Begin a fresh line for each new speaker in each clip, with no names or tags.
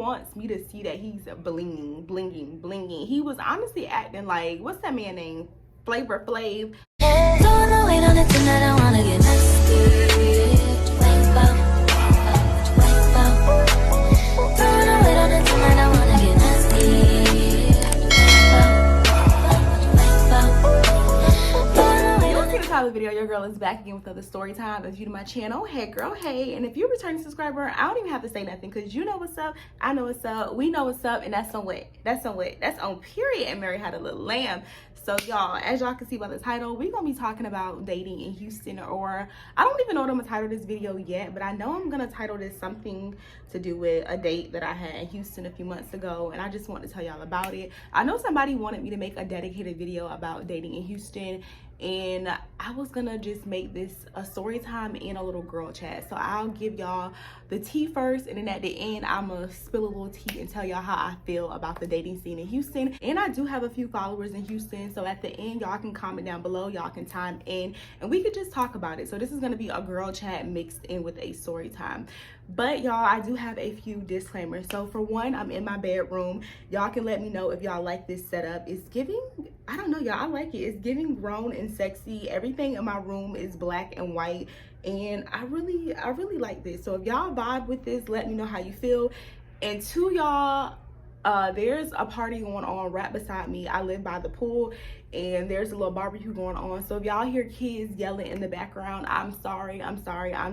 wants me to see that he's blinging. He was honestly acting like, what's that man name? Flavor Flav.
Don't know wait on it tonight, I wanna get nasty. Don't know wait on it tonight, I wanna get nasty.
Type of video, your girl is back again with another story time. If you're to my channel, hey girl, hey. And if you're a returning subscriber, I don't even have to say nothing because you know what's up, I know what's up, we know what's up, and that's on what? That's on what? That's on period. And Mary had a little lamb. So y'all, as y'all can see by the title, we're gonna be talking about dating in Houston, or I don't even know what I'm gonna title this video yet, but I know I'm gonna title this something to do with a date that I had in Houston a few months ago, and I just want to tell y'all about it. I know somebody wanted me to make a dedicated video about dating in Houston, and I was gonna just make this a story time and a little girl chat. So I'll give y'all the tea first, and then at the end I'm gonna spill a little tea and tell y'all how I feel about the dating scene in Houston. And I do have a few followers in Houston, so at the end y'all can comment down below, y'all can chime in, and we could just talk about it. So this is gonna be a girl chat mixed in with a story time. But y'all, I do have a few disclaimers. So for one, I'm in my bedroom. Y'all can let me know if y'all like this setup. It's giving, I don't know y'all, I like it. It's giving grown and sexy. Everything in my room is black and white, and I really like this. So if y'all vibe with this, let me know how you feel. And two, y'all, there's a party going on right beside me. I live by the pool, and there's a little barbecue going on. So if y'all hear kids yelling in the background, I'm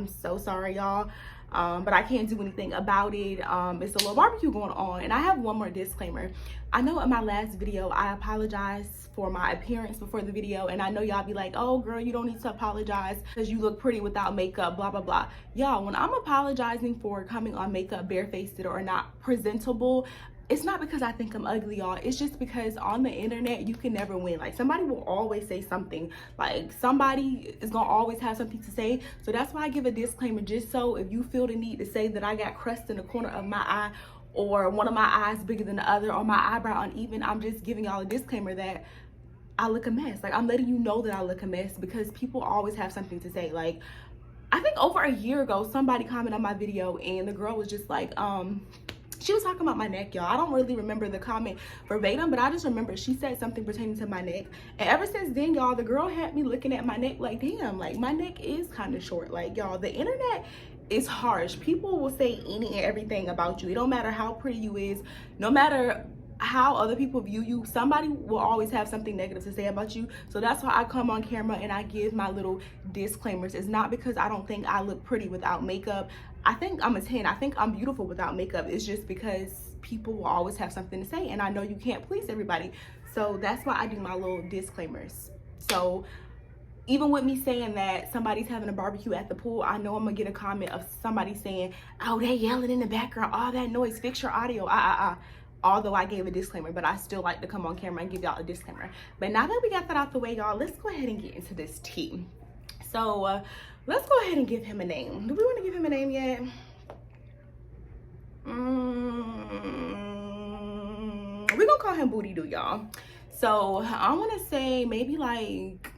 so sorry y'all. But I can't do anything about it. It's a little barbecue going on. And I have one more disclaimer. I know in my last video I apologized for my appearance before the video, and I know y'all be like, oh girl, you don't need to apologize because you look pretty without makeup, blah blah blah. Y'all, when I'm apologizing for coming on makeup barefaced or not presentable, it's not because I think I'm ugly, y'all. It's just because on the internet, you can never win. Like, somebody will always say something. Like, somebody is gonna always have something to say. So that's why I give a disclaimer, just so if you feel the need to say that I got crust in the corner of my eye, or one of my eyes bigger than the other, or my eyebrow uneven, I'm just giving y'all a disclaimer that I look a mess. Like, I'm letting you know that I look a mess because people always have something to say. Like, I think over a year ago, somebody commented on my video, and the girl was just like, she was talking about my neck, y'all. I don't really remember the comment verbatim, but I just remember she said something pertaining to my neck. And ever since then, y'all, the girl had me looking at my neck like, damn, like my neck is kind of short. Like, y'all, the internet is harsh. People will say any and everything about you. It don't matter how pretty you is, no matter how other people view you, somebody will always have something negative to say about you. So that's why I come on camera and I give my little disclaimers. It's not because I don't think I look pretty without makeup. I think I'm a 10. I think I'm beautiful without makeup. It's just because people will always have something to say, and I know you can't please everybody. So that's why I do my little disclaimers. So even with me saying that somebody's having a barbecue at the pool, I know I'm gonna get a comment of somebody saying, oh, they yelling in the background, all that noise, fix your audio, Although I gave a disclaimer, but I still like to come on camera and give y'all a disclaimer. But now that we got that out the way, y'all, let's go ahead and get into this tea. So let's go ahead and give him a name. Do we want to give him a name yet? We're gonna call him Booty Doo, y'all. So I want to say maybe like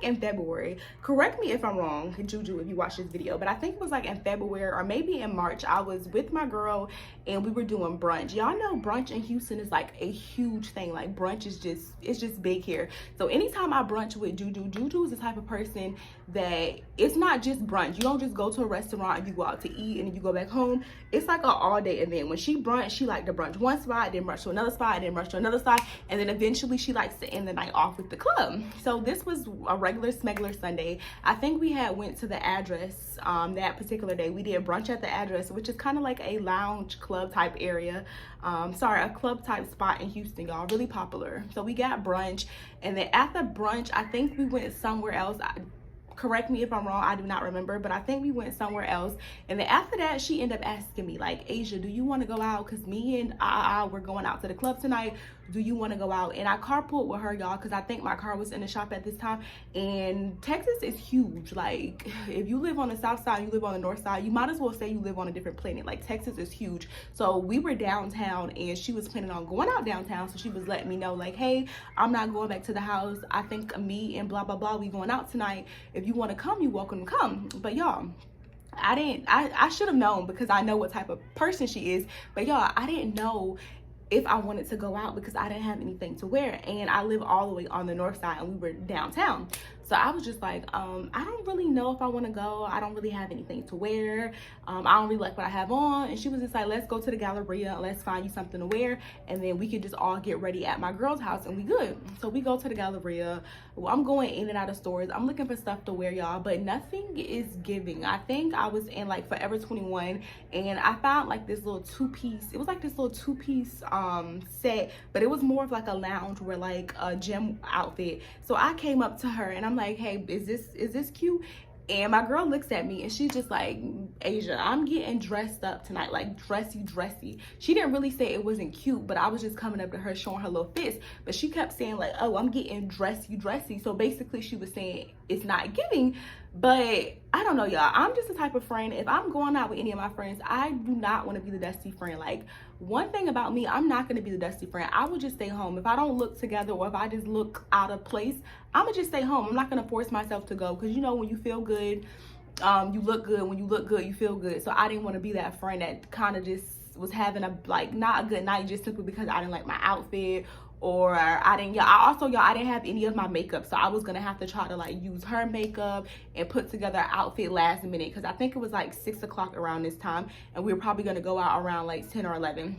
in February. Correct me if I'm wrong, Juju, if you watch this video, but I think it was like in February or maybe in March. I was with my girl and we were doing brunch. Y'all know brunch in Houston is like a huge thing. Like, brunch is just, it's just big here. So anytime I brunch with Juju, Juju is the type of person that it's not just brunch. You don't just go to a restaurant and you go out to eat and then you go back home. It's like an all day event. When she brunch, she like to brunch one spot, then brunch to another spot, then brunch to another spot, and then eventually she likes to end the night off with the club. So this was a regular smuggler Sunday. I think we had went to the address that particular day. We did brunch at the address, which is kind of like a lounge club type area. A club type spot in Houston, y'all, really popular. So we got brunch, and then after brunch, I think we went somewhere else. Correct me if I'm wrong, I do not remember, but I think we went somewhere else. And then after that, she ended up asking me, like, Asia, do you want to go out? Because me and we're going out to the club tonight. Do you want to go out? And I carpooled with her, y'all, because I think my car was in the shop at this time. And Texas is huge. Like, if you live on the south side, you live on the north side, you might as well say you live on a different planet. Like, Texas is huge. So we were downtown, and she was planning on going out downtown. So she was letting me know, like, hey, I'm not going back to the house. I think me and blah, blah, blah, we going out tonight. If you want to come, you're welcome to come. But y'all, I should have known because I know what type of person she is. But y'all, I didn't know if I wanted to go out because I didn't have anything to wear, and I live all the way on the north side and we were downtown. So I was just like, I don't really know if I want to go. I don't really have anything to wear. I don't really like what I have on. And she was just like, let's go to the Galleria and let's find you something to wear, and then we could just all get ready at my girl's house and we good. So we go to the Galleria. Well, I'm going in and out of stores. I'm looking for stuff to wear, y'all, but nothing is giving. I think I was in like Forever 21 and I found like this little two-piece. It was like this little two-piece set, but it was more of like a lounge wear, like a gym outfit. So I came up to her and I'm like, hey, is this cute? And my girl looks at me and she's just like, Asia, I'm getting dressed up tonight, like dressy. She didn't really say it wasn't cute, but I was just coming up to her showing her little fist. But she kept saying like, oh, I'm getting dressy. So basically she was saying it's not giving. But I don't know, y'all. I'm just the type of friend, if I'm going out with any of my friends, I do not want to be the dusty friend. Like, one thing about me, I'm not going to be the dusty friend. I will just stay home. If I don't look together or if I just look out of place, I'm going to just stay home. I'm not going to force myself to go because, you know, when you feel good, you look good. When you look good, you feel good. So I didn't want to be that friend that kind of just was having a, like, not a good night just simply because I didn't like my outfit. Or I didn't have any of my makeup, so I was gonna have to try to like use her makeup and put together an outfit last minute because I think it was like 6 o'clock around this time, and we were probably gonna go out around like 10 or 11.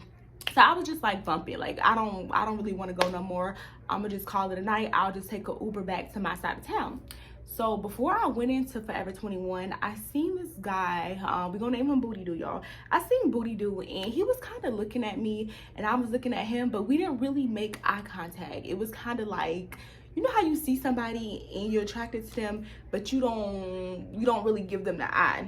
So I was just like bumping, like I don't really want to go no more. I'm gonna just call it a night. I'll just take an Uber back to my side of town. So before I went into Forever 21, I seen this guy, we're gonna name him Booty Doo, y'all. I seen Booty Doo and he was kind of looking at me and I was looking at him, but we didn't really make eye contact. It was kind of like, you know how you see somebody and you're attracted to them, but you don't really give them the eye.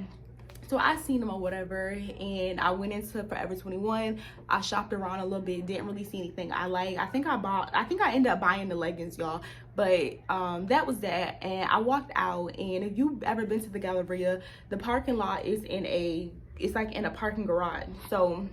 So I seen him or whatever, and I went into Forever 21. I shopped around a little bit, didn't really see anything I like. I think I ended up buying the leggings, y'all. But that was that, and I walked out. And if you've ever been to the Galleria, the parking lot is it's like in a parking garage. So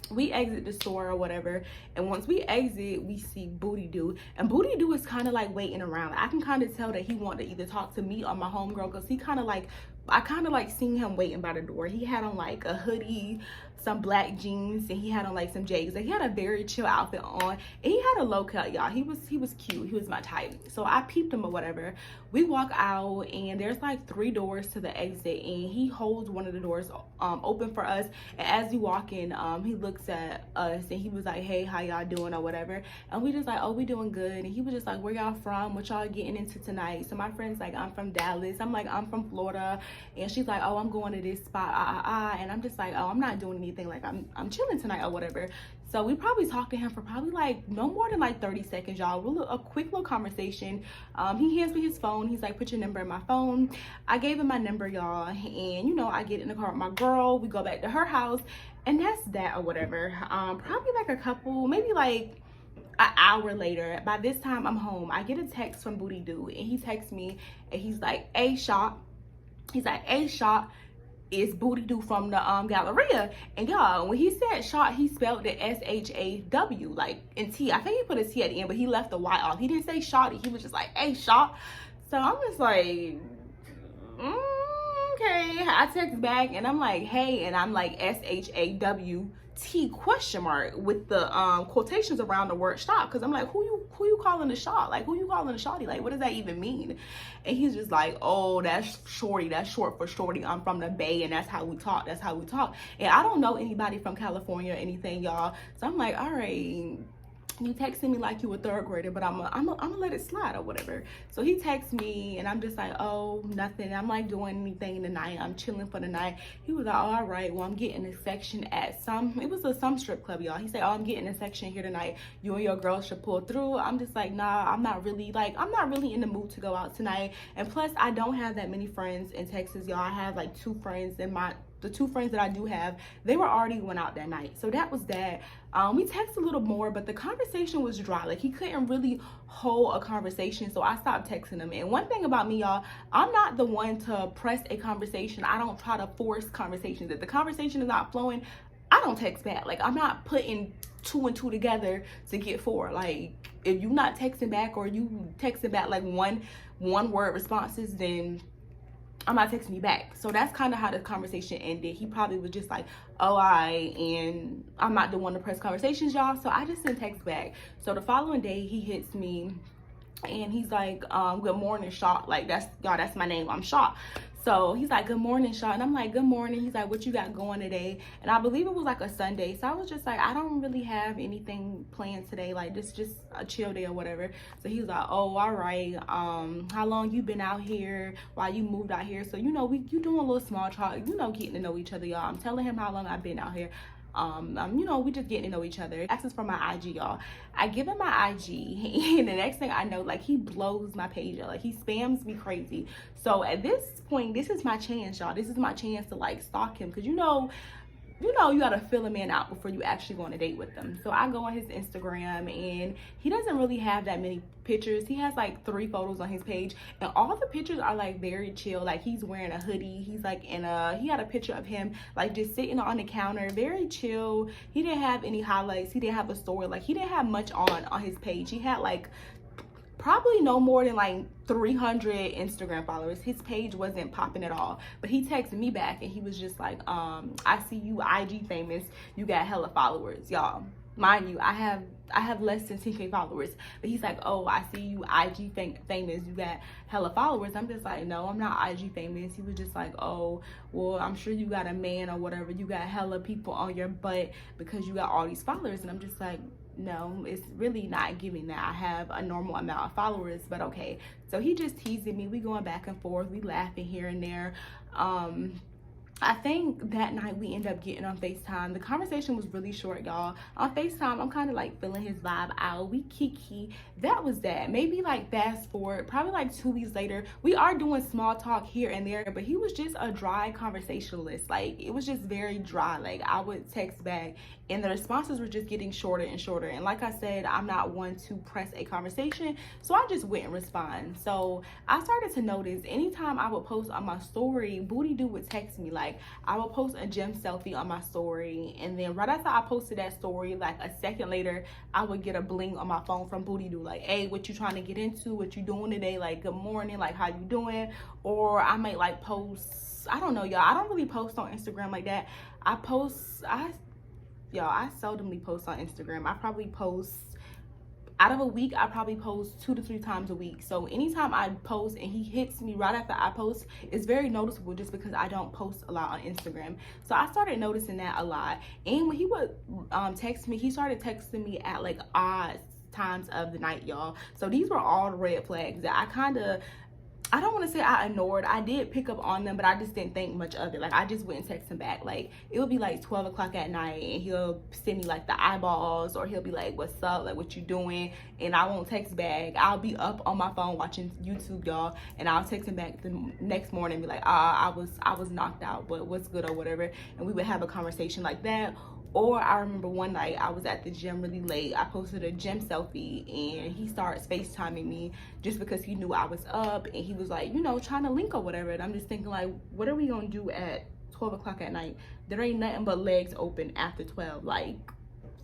we exit the store or whatever, and once we exit, we see Booty Doo, and Booty Doo is kind of like waiting around. I can kind of tell that he wanted to either talk to me or my homegirl, because he kind of like, I kind of like seen him waiting by the door. He had on like a hoodie, some black jeans, and he had on like some J's. Like, he had a very chill outfit on, and he had a low cut, y'all. He was cute. He was my type. So I peeped him or whatever. We walk out, and there's like 3 doors to the exit, and he holds one of the doors open for us. And as we walk in, he looks at us and he was like, hey, how y'all doing or whatever. And we just like, oh, we doing good. And he was just like, where y'all from? What y'all getting into tonight? So my friend's like, I'm from Dallas. I'm like, I'm from Florida. And she's like, oh, I'm going to this spot. And I'm just like, oh, I'm not doing anything. Like, I'm chilling tonight or whatever. So we probably talked to him for probably like no more than like 30 seconds, y'all. A quick little conversation. He hands me his phone. He's like, put your number in my phone. I gave him my number, y'all. And, you know, I get in the car with my girl. We go back to her house. And that's that or whatever. Probably like a couple, maybe like an hour later. By this time, I'm home. I get a text from Booty Doo. And he texts me. And he's like, hey, Shot. He's like, hey, Shot. Is Booty Doo from the Galleria. And y'all, when he said Shot, he spelled it S-H-A-W, like in T. I think he put a T at the end, but he left the Y off. He didn't say Shotty. He was just like, hey, Shot. So I'm just like, okay. I text back and I'm like, hey, and I'm like S-H-A-W-T question mark with the quotations around the word Shot, because I'm like, who you calling a Shot? Like, who you calling a Shotty? Like, what does that even mean? And he's just like, oh, that's Shorty. That's short for Shorty. I'm from the Bay, and that's how we talk. That's how we talk. And I don't know anybody from California or anything, y'all. So I'm like, all right, you texting me like you a 3rd grader, but I'm gonna let it slide or whatever. So he texts me and I'm just like, oh, nothing. I'm like doing anything tonight. I'm chilling for the night. He was like, oh, all right, well, I'm getting a section at some strip club, y'all. He said, oh, I'm getting a section here tonight. You and your girl should pull through. I'm just like, nah, I'm not really in the mood to go out tonight. And plus, I don't have that many friends in Texas, y'all. I have like 2 friends, and the 2 friends that I do have, they were already went out that night. So that was that. We texted a little more, but the conversation was dry. Like, he couldn't really hold a conversation, so I stopped texting him. And one thing about me, y'all, I'm not the one to press a conversation. I don't try to force conversations. If the conversation is not flowing, I don't text back. Like, I'm not putting 2 and 2 together to get 4. Like, if you're not texting back, or you texting back like one word responses, then I'm not texting you back. So that's kind of how the conversation ended. He probably was just like, oh, and I'm not the one to press conversations, y'all. So I just sent text back. So the following day, he hits me and he's like, good morning, Shaw. Like, that's my name. I'm Shaw. So he's like, good morning, Shaw. And I'm like, good morning. He's like, what you got going today? And I believe it was like a Sunday. So I was just like, I don't really have anything planned today. Like, this just a chill day or whatever. So he was like, oh, all right. How long you been out here? Why you moved out here? So, you know, you doing a little small talk, you know, getting to know each other, y'all. I'm telling him how long I've been out here. You know, we just getting to know each other. Access for my IG, y'all. I give him my IG, and the next thing I know, like, he blows my page up. Like, he spams me crazy. So at this point, this is my chance, y'all. This is my chance to like stalk him, because you know you gotta fill a man out before you actually go on a date with them. So I go on his Instagram, and he doesn't really have that many pictures. He has like 3 photos on his page, and all the pictures are like very chill. Like, he's wearing a hoodie, he's like he had a picture of him like just sitting on the counter, very chill. He didn't have any highlights, he didn't have a story, like he didn't have much on his page. He had like probably no more than like 300 Instagram followers. His page wasn't popping at all. But he texted me back, and he was just like, I see you IG famous, you got hella followers. Y'all, mind you, I have less than 10K followers. But he's like, oh, I see you IG famous, you got hella followers. I'm just like, no, I'm not IG famous. He was just like, oh, well, I'm sure you got a man or whatever, you got hella people on your butt because you got all these followers. And I'm just like, no, it's really not giving that. I have a normal amount of followers, but okay. So he just teasing me. We going back and forth, we laughing here and there. I think that night we ended up getting on FaceTime. The conversation was really short, y'all. On FaceTime, I'm kind of like feeling his vibe out. We kiki. That was that. Maybe like fast forward, probably like 2 weeks later, we are doing small talk here and there, but he was just a dry conversationalist. Like, it was just very dry. Like, I would text back, and the responses were just getting shorter and shorter. And like I said, I'm not one to press a conversation, so I just wouldn't respond. So I started to notice anytime I would post on my story, Booty Dude would text me. Like, I would post a gym selfie on my story, and then right after I posted that story, like a second later, I would get a bling on my phone from Booty Dude, like, hey, what you trying to get into? What you doing today? Like, good morning, like, how you doing? Or I might like post, I don't know, y'all, I don't really post on Instagram like that. I seldomly post on Instagram. I probably post, out of a week, I probably post 2 to 3 times a week. So anytime I post and he hits me right after I post, it's very noticeable just because I don't post a lot on Instagram. So I started noticing that a lot. And when he would text me, he started texting me at like odd times of the night, y'all. So these were all red flags that I don't want to say I ignored. I did pick up on them, but I just didn't think much of it. Like, I just wouldn't text him back. Like, it would be like 12 o'clock at night, and he'll send me like the eyeballs, or he'll be like, what's up? Like, what you doing? And I won't text back. I'll be up on my phone watching YouTube, y'all, and I'll text him back the next morning and be like, I was knocked out, but what's good or whatever. And we would have a conversation like that. Or I remember one night I was at the gym really late. I posted a gym selfie, and he started FaceTiming me just because he knew I was up, and he was like, you know, trying to link or whatever. And I'm just thinking, like, what are we gonna do at 12 o'clock at night? There ain't nothing but legs open after 12. Like,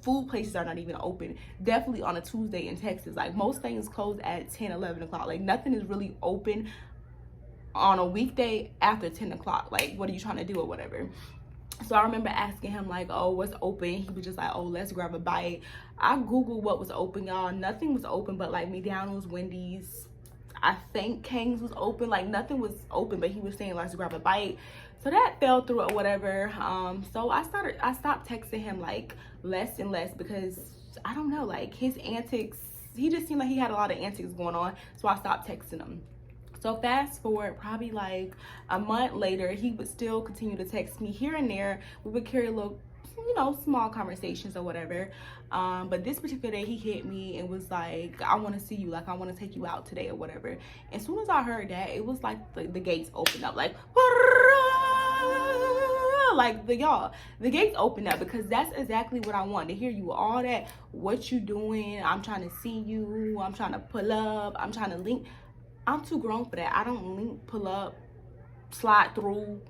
food places are not even open. Definitely on a Tuesday in Texas. Like, most things close at 10, 11 o'clock. Like, nothing is really open on a weekday after 10 o'clock. Like, what are you trying to do or whatever? So I remember asking him, like, oh, what's open? He was just like, oh, let's grab a bite. I Googled what was open, y'all. Nothing was open but like McDonald's, Wendy's. I think King's was open. Like, nothing was open, but he was saying, let's grab a bite. So that fell through or whatever. So I stopped texting him like less and less, because I don't know, like, his antics, he just seemed like he had a lot of antics going on. So I stopped texting him. So fast forward, probably like a month later, he would still continue to text me here and there. We would carry a little, you know, small conversations or whatever. But this particular day, he hit me and was like, I want to see you. Like, I want to take you out today or whatever. As soon as I heard that, it was like the gates opened up, like, like the gates opened up, because that's exactly what I wanted to hear. You all that, what you doing? I'm trying to see you. I'm trying to pull up. I'm trying to link. I'm too grown for that. I don't link, pull up, slide through,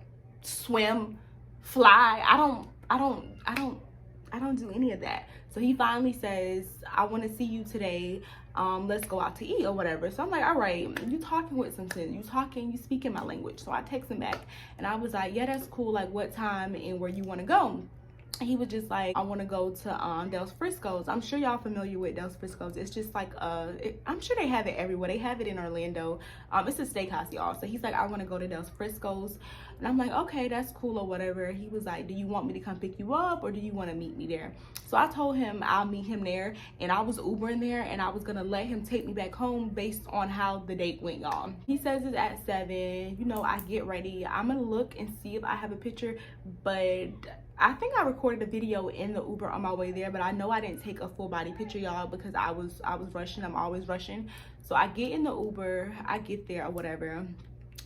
swim, fly. I don't don't do any of that. So he finally says, I want to see you today. Let's go out to eat or whatever. So I'm like, all right, you talking with some sense. You speaking my language. So I text him back and I was like, yeah, that's cool. Like, what time and where you want to go? And he was just like, I want to go to Del Frisco's. I'm sure y'all familiar with Del Frisco's. It's just like I'm sure they have it everywhere. They have it in Orlando. It's a steakhouse, y'all. So he's like, I want to go to Del Frisco's. And I'm like, okay, that's cool or whatever. He was like, do you want me to come pick you up or do you want to meet me there? So I told him I'll meet him there, and I was Ubering there, and I was gonna let him take me back home based on how the date went, y'all. He says it's at 7. You know, I get ready. I'm gonna look and see if I have a picture, but I think I recorded a video in the Uber on my way there, but I know I didn't take a full body picture, y'all, because I was rushing. I'm always rushing. So I get in the Uber, I get there or whatever,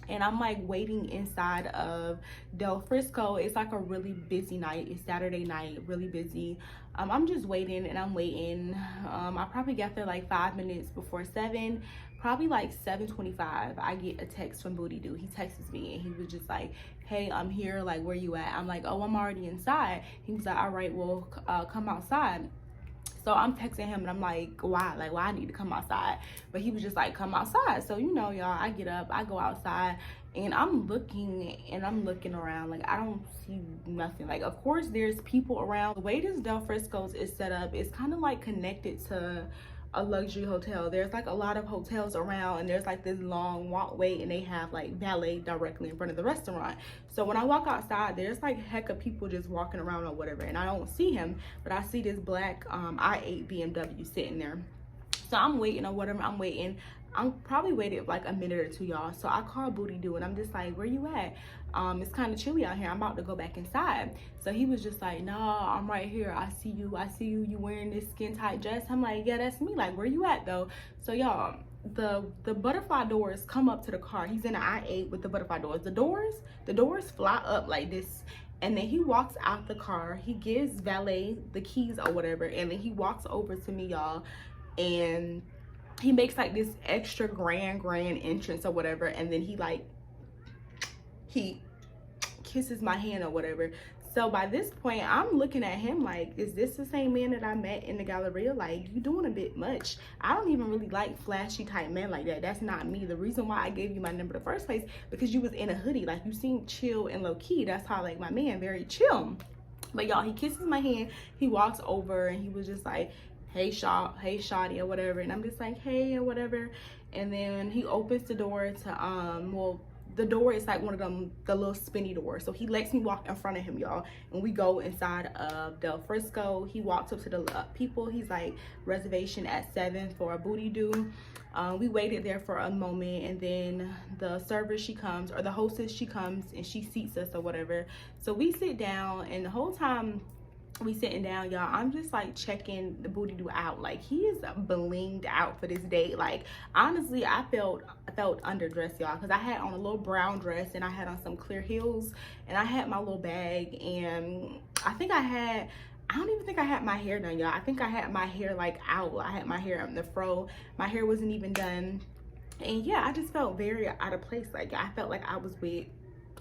and I'm like waiting inside of Del Frisco. It's like a really busy night. It's Saturday night, really busy. I'm just waiting and I'm waiting. I probably got there like 5 minutes before 7. Probably like 7:25, I get a text from Booty Doo. He texts me and he was just like, hey, I'm here, like, where you at? I'm like, oh, I'm already inside. He was like, all right, well, come outside. So I'm texting him and I'm like, why? Like, why I need to come outside? But he was just like, come outside. So, you know, y'all, I get up, I go outside, and I'm looking around. Like, I don't see nothing. Like, of course, there's people around. The way this Del Frisco's is set up, it's kind of like connected to a luxury hotel. There's like a lot of hotels around, and there's like this long walkway, and they have like valet directly in front of the restaurant. So when I walk outside, there's like heck of people just walking around or whatever, and I don't see him, but I see this black i8 BMW sitting there. So I'm waiting or whatever. I'm probably waited like a minute or two, y'all. So I call Booty Doo and I'm just like, where you at? It's kind of chilly out here. I'm about to go back inside. So he was just like, nah, I'm right here. I see you. You wearing this skin tight dress. I'm like, yeah, that's me. Like, where you at though? So y'all, the butterfly doors come up to the car. He's in an i8 with the butterfly doors. The doors fly up like this. And then he walks out the car. He gives valet the keys or whatever. And then he walks over to me, y'all. And he makes like this extra grand entrance or whatever, and then he kisses my hand or whatever. So by this point, I'm looking at him like, is this the same man that I met in the Galleria? Like, you doing a bit much. I don't even really like flashy type men like that. That's not me. The reason why I gave you my number in the first place, because you was in a hoodie. Like, you seem chill and low key. That's how I like my man, very chill. But y'all, he kisses my hand, he walks over, and he was just like, hey shawty or whatever, and I'm just like, hey or whatever. And then he opens the door to well, the door is like one of them, the little spinny doors. So he lets me walk in front of him, y'all, and we go inside of Del Frisco. He walks up to the people. He's like, reservation at 7 for a Booty Doo. We waited there for a moment, and then the server, she comes, or the hostess, she comes and she seats us or whatever. So we sit down, and the whole time we sitting down, y'all, I'm just like checking the Booty Doo out. Like, he is blinged out for this date. Like, honestly, I felt underdressed, y'all, because I had on a little brown dress and I had on some clear heels, and I had my little bag, and I don't even think I had my hair done, y'all. I think I had my hair like out. I had my hair up in the fro. My hair wasn't even done. And yeah, I just felt very out of place. Like, I felt like I was with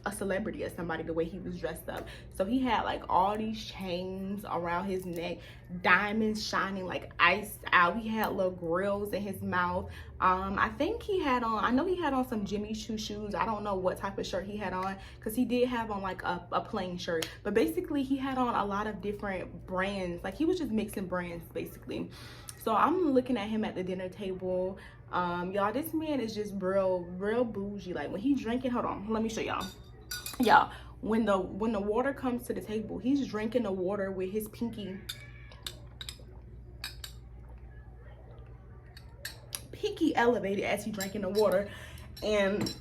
a celebrity or somebody, the way he was dressed up. So he had like all these chains around his neck, diamonds shining like iced out. He had little grills in his mouth. I think he had on, I know he had on some Jimmy Choo shoes. I don't know what type of shirt he had on, because he did have on like a plain shirt. But basically he had on a lot of different brands. Like, he was just mixing brands basically. So I'm looking at him at the dinner table. Y'all, this man is just real bougie. Like, when he's drinking, hold on, let me show y'all. Y'all, when the water comes to the table, he's drinking the water with his pinky elevated as he's drinking the water. And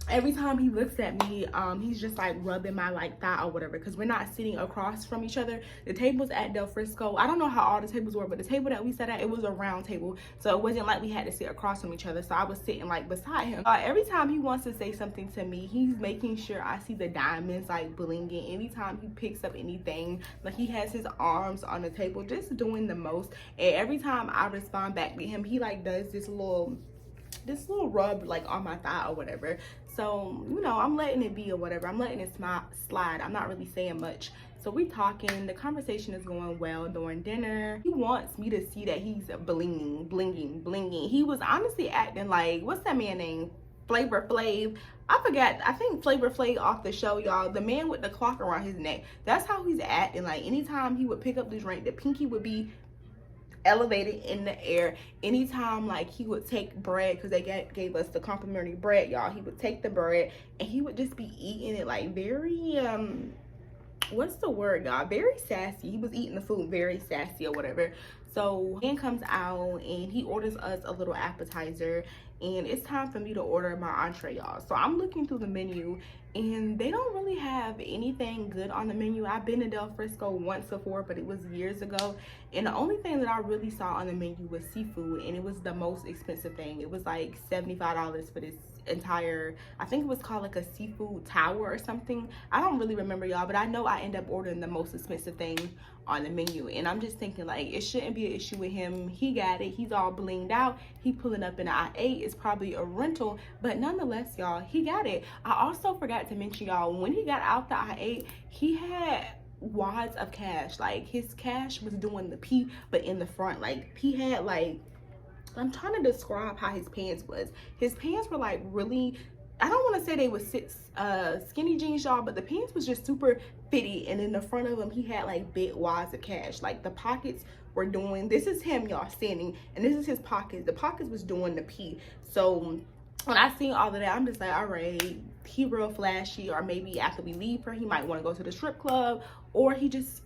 every time he looks at me, he's just like rubbing my like thigh or whatever, because we're not sitting across from each other. The tables at Del Frisco, I don't know how all the tables were, but the table that we sat at, it was a round table, so it wasn't like we had to sit across from each other. So I was sitting like beside him. Every time he wants to say something to me, he's making sure I see the diamonds like blinging. Anytime he picks up anything, like, he has his arms on the table, just doing the most. And every time I respond back to him, he like does this little rub like on my thigh or whatever. So, you know, I'm letting it be or whatever. I'm letting it slide. I'm not really saying much. So we talking, the conversation is going well during dinner. He wants me to see that he's blinging. He was honestly acting like, what's that man name? Flavor Flav. I forgot, I think Flavor Flav off the show, y'all. The man with the clock around his neck. That's how he's acting. Like anytime he would pick up the drink, the pinky would be elevated in the air. Anytime like he would take bread, because they gave us the complimentary bread, y'all, he would take the bread and he would just be eating it like very what's the word, y'all? Very sassy. He was eating the food very sassy or whatever. So man comes out and he orders us a little appetizer, and it's time for me to order my entree, y'all. So I'm looking through the menu and they don't really have anything good on the menu. I've been to Del Frisco once before, but it was years ago, and the only thing that I really saw on the menu was seafood, and it was the most expensive thing. It was like $75 for this entire, I think it was called like a seafood tower or something. I don't really remember, y'all, but I know I end up ordering the most expensive thing on the menu, and I'm just thinking like it shouldn't be an issue with him. He got it. He's all blinged out. He pulling up in an I-8. It's probably a rental, but nonetheless, y'all, he got it. I also forgot to mention, y'all, when he got out the I-8, he had wads of cash. Like his cash was doing the P, but in the front. Like he had like, I'm trying to describe how his pants was. His pants were like really, I don't want to say they were skinny jeans, y'all, but the pants was just super fitty, and in the front of him he had like big wads of cash. Like the pockets were doing, this is him, y'all, standing, and this is his pockets. The pockets was doing the P. So when I seen all of that, I'm just like, all right, he real flashy, or maybe after we leave her, he might want to go to the strip club, or he just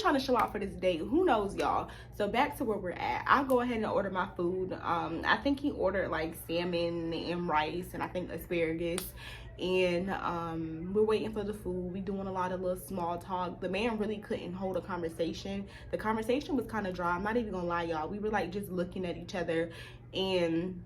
trying to show out for this date. Who knows, y'all? So back to where we're at. I'll go ahead and order my food. I think he ordered like salmon and rice, and I think asparagus. And we're waiting for the food. We doing a lot of little small talk. The man really couldn't hold a conversation. The conversation was kind of dry. I'm not even gonna lie, y'all. We were like just looking at each other, and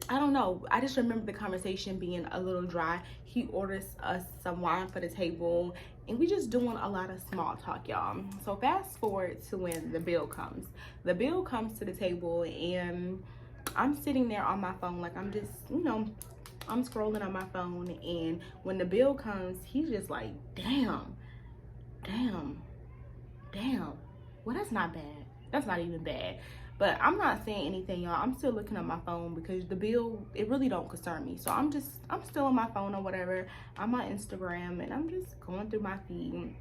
I don't know, I just remember the conversation being a little dry. He orders us some wine for the table, and we just doing a lot of small talk, y'all. So fast forward to when the bill comes. The bill comes to the table, and I'm sitting there on my phone, like I'm just, you know, I'm scrolling on my phone, and when the bill comes, he's just like, damn. Well, that's not bad. That's not even bad. But I'm not saying anything, y'all. I'm still looking at my phone because the bill, it really don't concern me. So I'm still on my phone or whatever. I'm on Instagram, and I'm just going through my feed.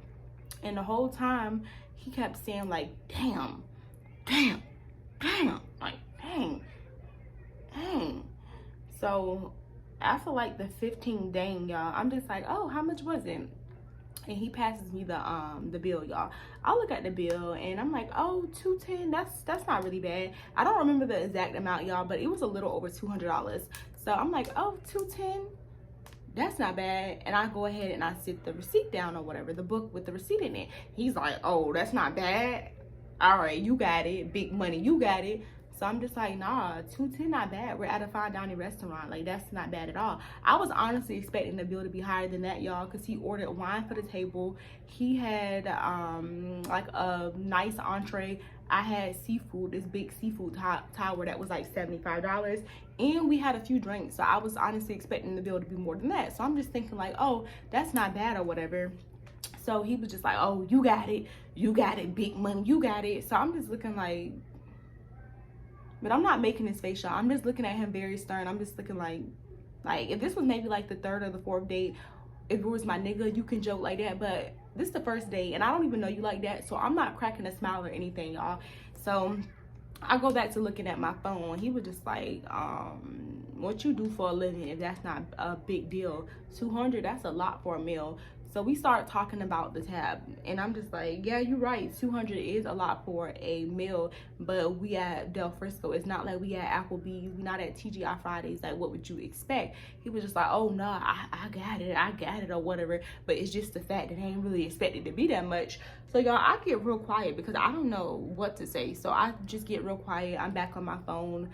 And the whole time, he kept saying like, damn. Like, dang. So after like the 15 dang, y'all, I'm just like, oh, how much was it? And he passes me the bill, y'all. I look at the bill and I'm like, oh, $210. That's not really bad. I don't remember the exact amount, y'all, but it was a little over $200. So I'm like, oh, $210. That's not bad. And I go ahead and I sit the receipt down or whatever, the book with the receipt in it. He's like, oh, that's not bad. All right, you got it. Big money, you got it. So I'm just like, nah, $210 not bad. We're at a fine dining restaurant. Like, that's not bad at all. I was honestly expecting the bill to be higher than that, y'all, because he ordered wine for the table. He had like a nice entree. I had seafood, this big seafood tower that was like $75. And we had a few drinks. So I was honestly expecting the bill to be more than that. So I'm just thinking like, oh, that's not bad or whatever. So he was just like, oh, you got it, big money, you got it. So I'm just looking like, but I'm not making his face, y'all. I'm just looking at him very stern. I'm just looking like if this was maybe like the third or the fourth date, if it was my nigga, you can joke like that. But this is the first date, and I don't even know you like that. So I'm not cracking a smile or anything, y'all. So I go back to looking at my phone. He was just like, what you do for a living if that's not a big deal? $200, that's a lot for a meal. So we start talking about the tab, and I'm just like, yeah, you're right. $200 is a lot for a meal, but we at Del Frisco. It's not like we at Applebee's. We not at TGI Fridays. Like, what would you expect? He was just like, oh, no, I got it, or whatever. But it's just the fact that I ain't really expected to be that much. So, y'all, I get real quiet because I don't know what to say. So I just get real quiet. I'm back on my phone.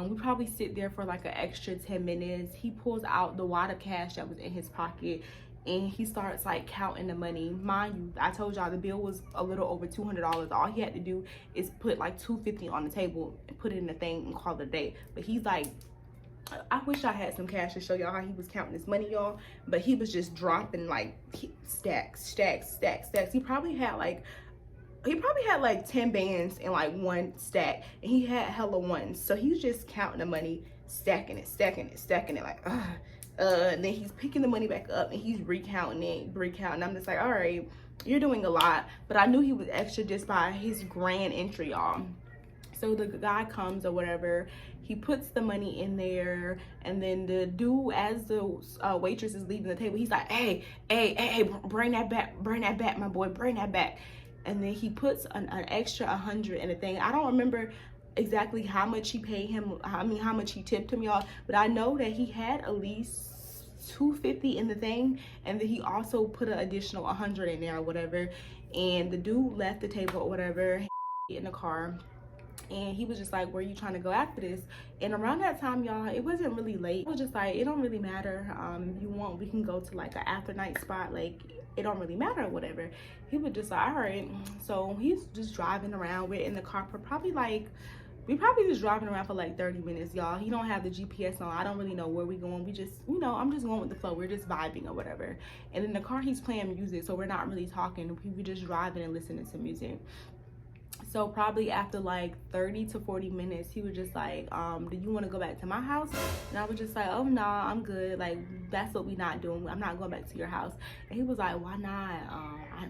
We probably sit there for like an extra 10 minutes. He pulls out the wad of cash that was in his pocket, and he starts like counting the money. Mind you, I told y'all the bill was a little over $200. All he had to do is put like $250 on the table and put it in the thing and call it a day. But he's like I wish I had some cash to show y'all how he was counting his money, y'all. But he was just dropping like stacks. He probably had like 10 bands in like one stack, and he had hella ones. So he was just counting the money, stacking it like and then he's picking the money back up and he's recounting. I'm just like, all right, you're doing a lot. But I knew he was extra just by his grand entry, y'all. So the guy comes or whatever, he puts the money in there, and then the dude, as the waitress is leaving the table, he's like, hey, bring that back, my boy, bring that back. And then he puts an extra 100 in the thing. I don't remember exactly how much he paid him, how much he tipped him, y'all, but I know that he had at least $250 in the thing, and then he also put an additional 100 in there or whatever. And the dude left the table or whatever in the car, and he was just like, where are you trying to go after this? And around that time, y'all, it wasn't really late. I was just like, it don't really matter. If you want, we can go to like an after night spot, like it don't really matter or whatever. He was just like, all right. So he's just driving around. We're in the car for we probably just driving around for like 30 minutes, y'all. He don't have the GPS on. I don't really know where we going. We just, you know, I'm just going with the flow. We're just vibing or whatever. And in the car, he's playing music, so we're not really talking. We were just driving and listening to music. So probably after like 30 to 40 minutes, he was just like, do you want to go back to my house? And I was just like, oh, no, I'm good. Like, that's what we not doing. I'm not going back to your house. And he was like, why not?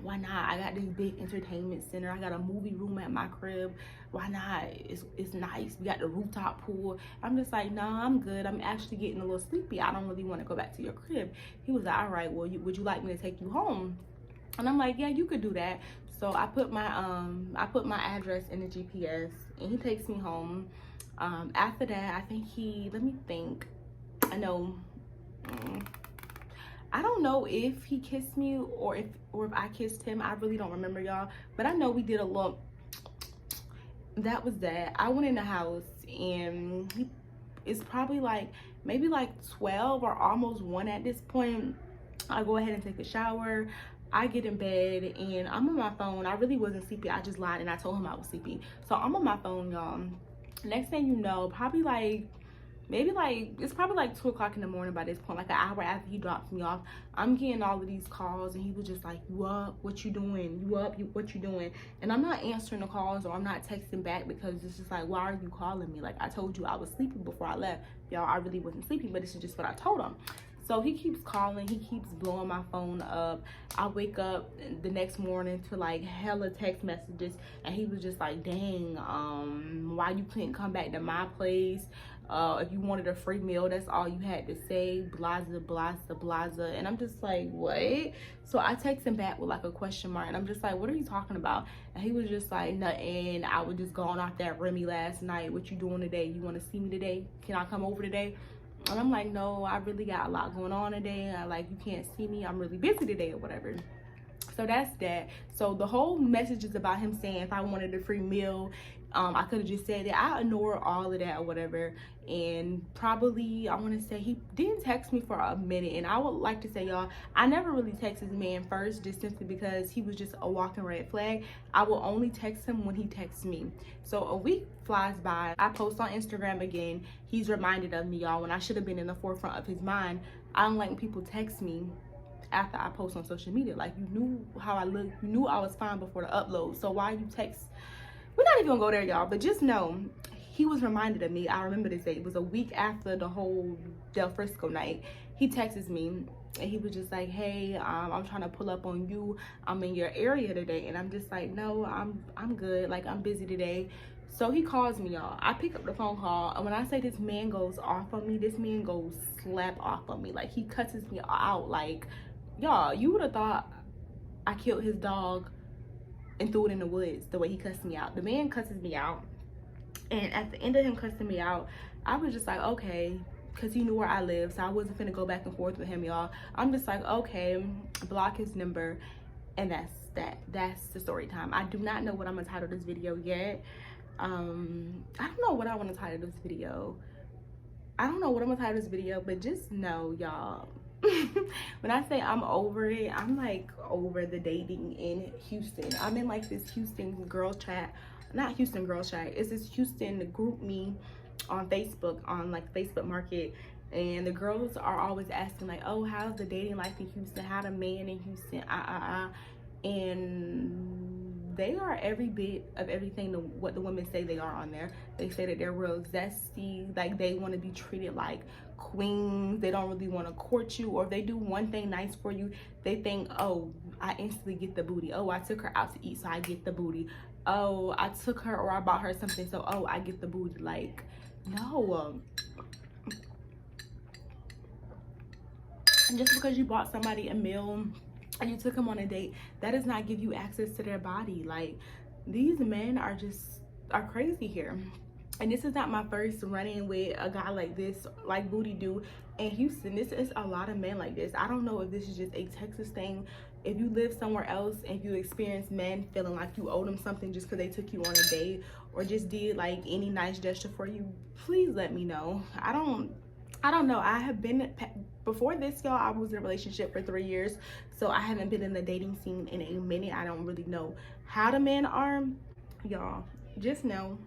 Why not? I got this big entertainment center. I got a movie room at my crib. Why not? It's nice. We got the rooftop pool. I'm just like, no, I'm good. I'm actually getting a little sleepy. I don't really want to go back to your crib. He was like, all right, well, would you like me to take you home? And I'm like, yeah, you could do that. So I put my address in the GPS, and he takes me home. After that, I think let me think. I don't know if he kissed me or if I kissed him. I really don't remember, y'all. But I know we did a little. That was that. I went in the house, and it's probably like maybe like 12 or almost 1 at this point. I go ahead and take a shower. I get in bed, and I'm on my phone. I really wasn't sleepy. I just lied and I told him I was sleepy. So I'm on my phone, y'all. Next thing you know, probably like it's probably like 2 o'clock in the morning by this point, like an hour after he drops me off. I'm getting all of these calls, and he was just like, you up? What you doing? You up? What you doing? And I'm not answering the calls, or I'm not texting back, because it's just like, why are you calling me? Like, I told you I was sleeping before I left. Y'all, I really wasn't sleeping, but this is just what I told him. So he keeps calling, he keeps blowing my phone up. I wake up the next morning to like hella text messages, and he was just like, dang, why you couldn't come back to my place? If you wanted a free meal, that's all you had to say, blaza, blaza, blaza. And I'm just like, what? So I text him back with like a question mark, and I'm just like, what are you talking about? And he was just like, nothing. I was just going off that Remy last night. What you doing today? You want to see me today? Can I come over today? And I'm like, no, I really got a lot going on today. Like, you can't see me. I'm really busy today or whatever. So that's that. So the whole message is about him saying if I wanted a free meal, I could have just said that. I ignore all of that or whatever. And probably, I want to say, he didn't text me for a minute. And I would like to say, y'all, I never really text this man first, just simply because he was just a walking red flag. I will only text him when he texts me. So a week flies by. I post on Instagram again. He's reminded of me, y'all, when I should have been in the forefront of his mind. I don't like when people text me after I post on social media. Like, you knew how I looked. You knew I was fine before the upload. So why you text? We're not even gonna go there, y'all, but just know he was reminded of me. I remember this day. It was a week after the whole Del Frisco night. He texts me, and he was just like, hey, I'm trying to pull up on you. I'm in your area today. And I'm just like, no, I'm good. Like, I'm busy today. So he calls me, y'all. I pick up the phone call, and when I say this man goes off on me, this man goes slap off on me. Like, he cusses me out. Like, y'all, you would have thought I killed his dog and threw it in the woods the way he cussed me out. The man cusses me out, and at the end of him cussing me out, I was just like, okay, because he knew where I live, so I wasn't finna go back and forth with him, y'all. I'm just like, okay, block his number, and that's the story time. I do not know what I'm gonna title this video yet. I don't know what I want to title this video. But just know, y'all, when I say I'm over it, I'm like over the dating in Houston. I'm in like this Houston girl chat. Not Houston girl chat. It's this Houston group me on Facebook, on like Facebook Market, and the girls are always asking like, oh, how's the dating life in Houston? How the man in Houston? And they are every bit of everything what the women say they are on there. They say that they're real zesty, like they want to be treated like queens. They don't really want to court you, or if they do one thing nice for you, they think, oh, I instantly get the booty. Oh, I took her out to eat, so I get the booty. Oh, I took her or I bought her something, so oh, I get the booty. Like, no. Just because you bought somebody a meal and you took them on a date, that does not give you access to their body. Like, these men are crazy here. And this is not my first run-in with a guy like this, like Booty do in Houston. This is a lot of men like this. I don't know if this is just a Texas thing. If you live somewhere else and you experience men feeling like you owe them something just because they took you on a date or just did like any nice gesture for you, please let me know. I don't know. I have been, before this, y'all, I was in a relationship for 3 years, so I haven't been in the dating scene in a minute. I don't really know how the men are. Y'all, just know,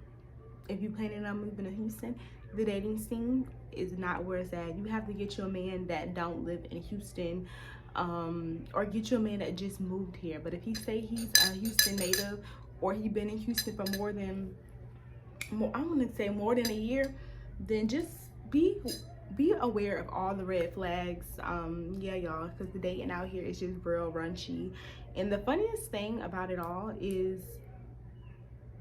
if you planning on moving to Houston, the dating scene is not where it's at. You have to get you a man that don't live in Houston, or get you a man that just moved here. But if he say he's a Houston native, or he been in Houston for more than a year, then just be aware of all the red flags. Yeah, y'all, because the dating out here is just real runchy. And the funniest thing about it all is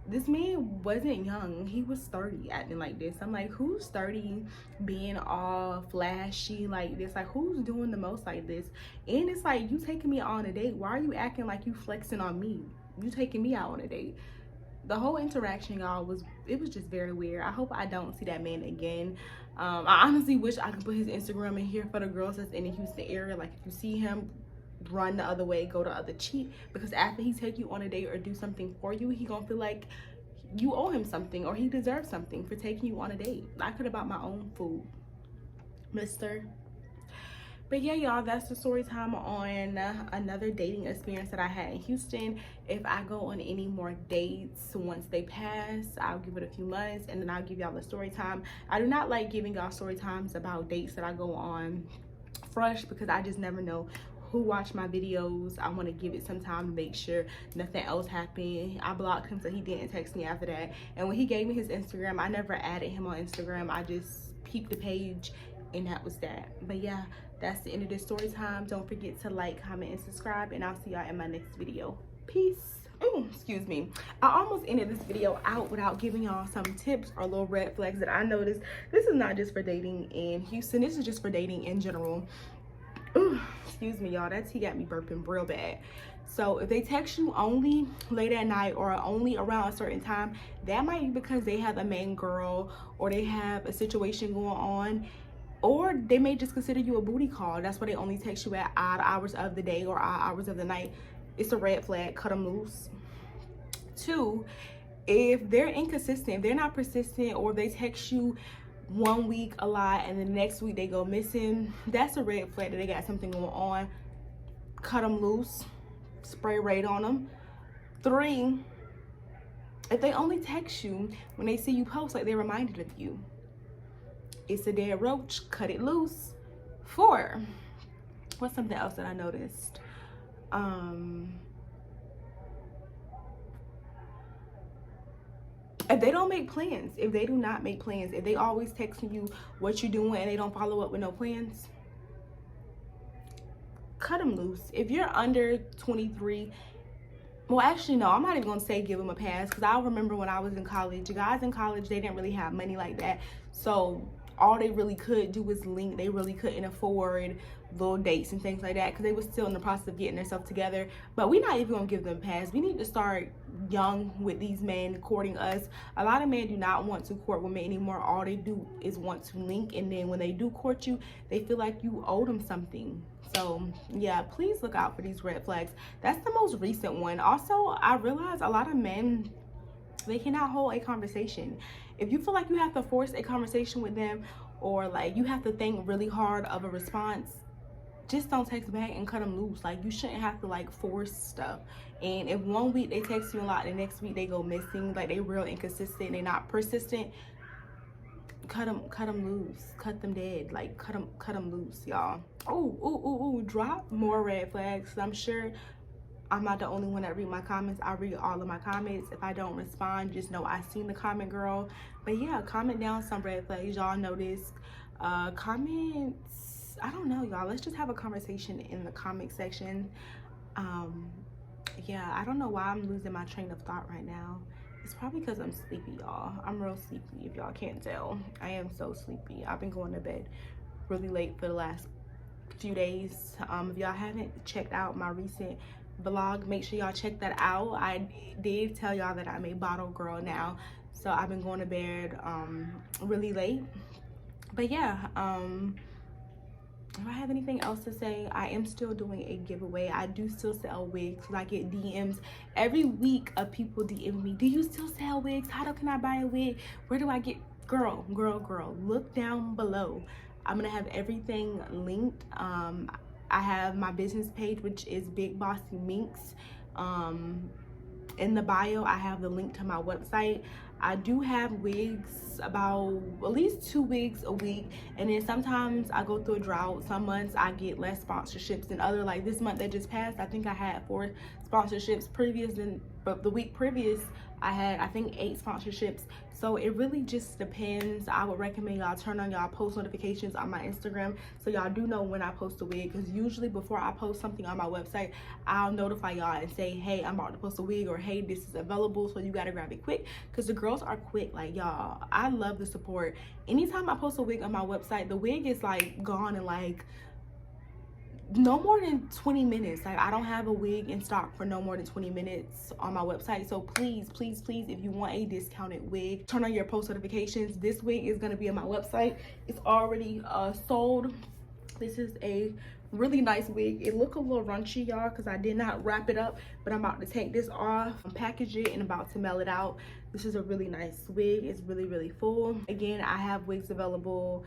this man wasn't young. He was 30 acting like this. I'm like, who's 30 being all flashy like this? Like, who's doing the most like this? And it's like, you taking me on a date. Why are you acting like you flexing on me? You taking me out on a date. The whole interaction, y'all, was just very weird. I hope I don't see that man again. I honestly wish I could put his Instagram in here for the girls that's in the Houston area. Like, if you see him, run the other way, go the other cheek, because after he take you on a date or do something for you, he gonna feel like you owe him something or he deserves something for taking you on a date. I could have bought my own food, mister. But yeah, y'all, that's the story time on another dating experience that I had in Houston. If I go on any more dates once they pass, I'll give it a few months and then I'll give y'all the story time. I do not like giving y'all story times about dates that I go on fresh, because I just never know who watched my videos. I want to give it some time to make sure nothing else happened. I blocked him so he didn't text me after that. And when he gave me his Instagram, I never added him on Instagram. I just peeped the page and that was that. But yeah, that's the end of this story time. Don't forget to like, comment, and subscribe, and I'll see y'all in my next video. Peace. Oh, excuse me. I almost ended this video out without giving y'all some tips or little red flags that I noticed. This is not just for dating in Houston. This is just for dating in general. Ooh, excuse me, y'all. That tea got me burping real bad. So if they text you only late at night or only around a certain time, that might be because they have a main girl or they have a situation going on, or they may just consider you a booty call. That's why they only text you at odd hours of the day or odd hours of the night. It's a red flag. Cut them loose. 2, if they're inconsistent, if they're not persistent, or they text you 1 week a lot and the next week they go missing, that's a red flag that they got something going on. Cut them loose. Spray raid on them. 3, if they only text you when they see you post, like they're reminded of you, it's a dead roach. Cut it loose. 4, what's something else that I noticed? If they don't make plans, if they do not make plans, if they always texting you what you're doing and they don't follow up with no plans, cut them loose. If you're under 23, well, actually, no, I'm not even gonna say give them a pass, because I remember when I was in college, guys in college, they didn't really have money like that. So all they really could do was link. They really couldn't afford little dates and things like that, because they were still in the process of getting themselves together. But we're not even gonna give them a pass. We need to start young with these men courting us. A lot of men do not want to court women anymore. All they do is want to link, and then when they do court you, they feel like you owe them something. So yeah, please look out for these red flags. That's the most recent one. Also, I realize a lot of men, they cannot hold a conversation. If you feel like you have to force a conversation with them, or like you have to think really hard of a response, just don't text back and cut them loose. Like, you shouldn't have to like force stuff. And if 1 week they text you a lot, the next week they go missing, like they real inconsistent, they're not persistent, cut them loose, cut them dead, like cut them loose, y'all. Oh, drop more red flags. I'm sure I'm not the only one that read my comments. I read all of my comments. If I don't respond, just know I seen the comment, girl. But yeah, comment down some red flags y'all noticed. Comments, I don't know, y'all. Let's just have a conversation in the comment section. Yeah, I don't know why I'm losing my train of thought right now. It's probably because I'm sleepy, y'all. I'm real sleepy, if y'all can't tell. I am so sleepy. I've been going to bed really late for the last few days. If y'all haven't checked out my recent vlog, make sure y'all check that out. I did tell y'all that I'm a bottle girl now, so I've been going to bed really late. But yeah, do I have anything else to say? I am still doing a giveaway. I do still sell wigs because I get DMs every week of people DM me, do you still sell wigs? How can I buy a wig? Where do I get? Girl, look down below. I'm gonna have everything linked. I have my business page, which is Big Bossy Minx. In the bio, I have the link to my website. I do have wigs, about at least 2 wigs a week, and then sometimes I go through a drought. Some months I get less sponsorships than other. Like this month that just passed, I think I had 4 sponsorships previous, but the week previous I had, I think, 8 sponsorships. So it really just depends. I would recommend y'all turn on y'all post notifications on my Instagram so y'all do know when I post a wig, because usually before I post something on my website, I'll notify y'all and say, hey, I'm about to post a wig, or hey, this is available, so you gotta grab it quick, because the girls are quick. Like, y'all, I love the support. Anytime I post a wig on my website, the wig is like gone in like no more than 20 minutes. Like, I don't have a wig in stock for no more than 20 minutes on my website. So please, if you want a discounted wig, turn on your post notifications. This wig is going to be on my website. It's already sold. This is a really nice wig. It look a little runchy, y'all, because I did not wrap it up, but I'm about to take this off, package it, and about to mail it out. This is a really nice wig. It's really full. Again, I have wigs available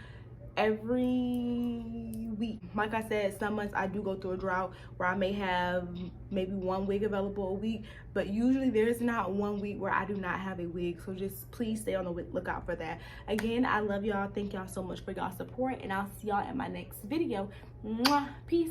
every week. Like I said, some months I do go through a drought where I may have maybe 1 wig available a week, but usually there's not 1 week where I do not have a wig. So just please stay on the lookout for that. Again, I love y'all. Thank y'all so much for y'all support, and I'll see y'all in my next video. Mwah. Peace.